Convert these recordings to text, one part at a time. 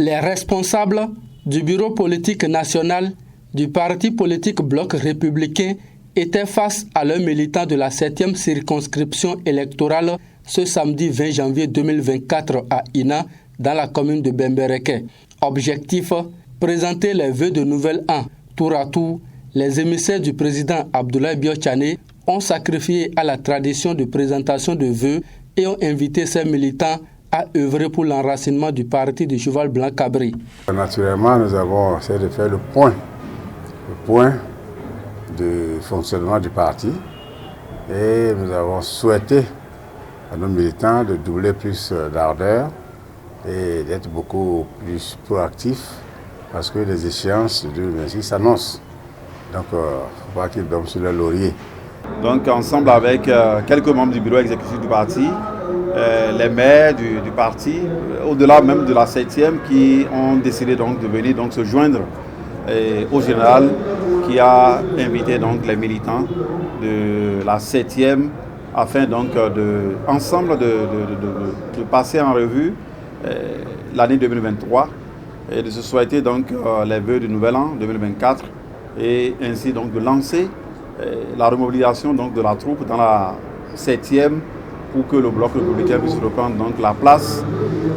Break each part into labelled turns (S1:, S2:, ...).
S1: Les responsables du bureau politique national du parti politique Bloc républicain étaient face à leurs militants de la 7e circonscription électorale ce samedi 20 janvier 2024 à Ina, dans la commune de Bembereke. Objectif, présenter les vœux de nouvel an. Tour à tour, les émissaires du président Abdoulaye Bio-Tchane ont sacrifié à la tradition de présentation de vœux et ont invité ces militants à œuvrer pour l'enracinement du parti du cheval blanc Cabri.
S2: Naturellement, nous avons essayé de faire le point du fonctionnement du parti et nous avons souhaité à nos militants de doubler plus d'ardeur et d'être beaucoup plus proactifs parce que les échéances de 2026 s'annoncent. Donc, il ne faut pas qu'ils dorment sur le laurier.
S3: Donc, ensemble avec quelques membres du bureau exécutif du parti, les maires du parti, au-delà même de la 7e, qui ont décidé donc de venir donc se joindre au général qui a invité donc les militants de la 7e afin donc de passer en revue l'année 2023 et de se souhaiter donc les vœux du nouvel an 2024 et ainsi donc de lancer la remobilisation donc de la troupe dans la 7e pour que le bloc républicain puisse reprendre donc la place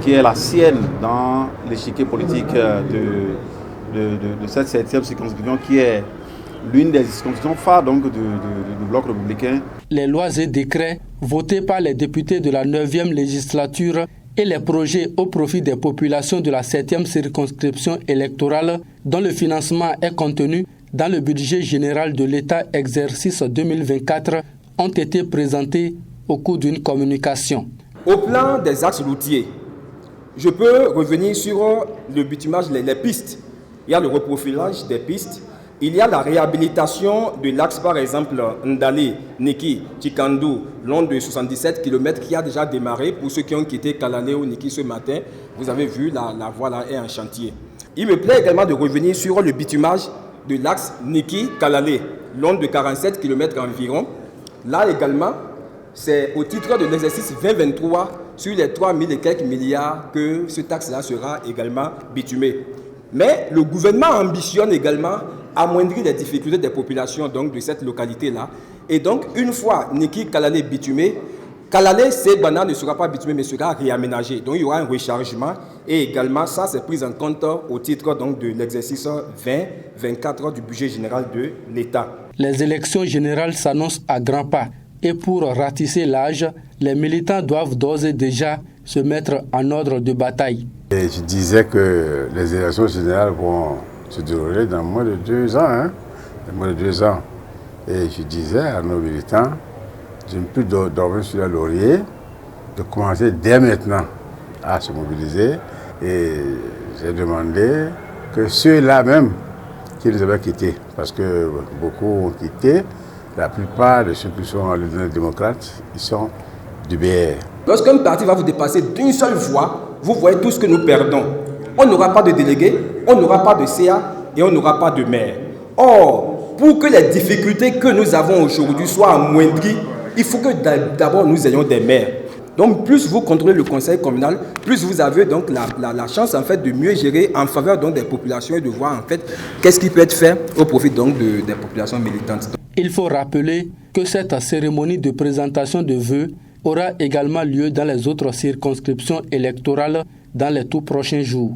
S3: qui est la sienne dans l'échiquier politique de cette 7e circonscription qui est l'une des circonscriptions phares donc du bloc républicain.
S1: Les lois et décrets votés par les députés de la 9e législature et les projets au profit des populations de la 7e circonscription électorale dont le financement est contenu dans le budget général de l'État exercice 2024 ont été présentés au cours d'une communication.
S4: Au plan des axes routiers, je peux revenir sur le bitumage, les pistes. Il y a le reprofilage des pistes. Il y a la réhabilitation de l'axe, par exemple, Ndali, Niki, Tikandou, long de 77 km qui a déjà démarré. Pour ceux qui ont quitté Kalalé ou Niki ce matin, vous avez vu, la voie là est en chantier. Il me plaît également de revenir sur le bitumage de l'axe Niki-Kalalé, long de 47 km environ. Là également, c'est au titre de l'exercice 2023 sur les 3 000 et quelques milliards que ce axe-là sera également bitumé. Mais le gouvernement ambitionne également amoindrir les difficultés des populations donc, de cette localité-là. Et donc, une fois Niki-Kalalé bitumé, Kalalé-Sebana ne sera pas bitumé, mais sera réaménagé. Donc, il y aura un rechargement. Et également, ça, c'est pris en compte au titre donc, de l'exercice 2024 du budget général de l'État.
S1: Les élections générales s'annoncent à grands pas. Et pour ratisser l'âge, les militants doivent d'ores et déjà se mettre en ordre de bataille.
S2: Et je disais que les élections générales vont se dérouler dans moins de 2 ans. Dans moins de 2 ans. Et je disais à nos militants de ne plus dormir sur le laurier, de commencer dès maintenant à se mobiliser. Et j'ai demandé que ceux-là même qui nous avaient quittés, parce que beaucoup ont quitté, la plupart de ceux qui sont à l'Union démocrate, ils sont du BR.
S4: Lorsqu'un parti va vous dépasser d'une seule voix, vous voyez tout ce que nous perdons. On n'aura pas de délégués, on n'aura pas de CA et on n'aura pas de maire. Or, pour que les difficultés que nous avons aujourd'hui soient amoindries, il faut que d'abord nous ayons des maires. Donc plus vous contrôlez le conseil communal, plus vous avez donc la chance en fait de mieux gérer en faveur donc, des populations et de voir en fait qu'est-ce qui peut être fait au profit donc des populations militantes.
S1: Il faut rappeler que cette cérémonie de présentation de vœux aura également lieu dans les autres circonscriptions électorales dans les tout prochains jours.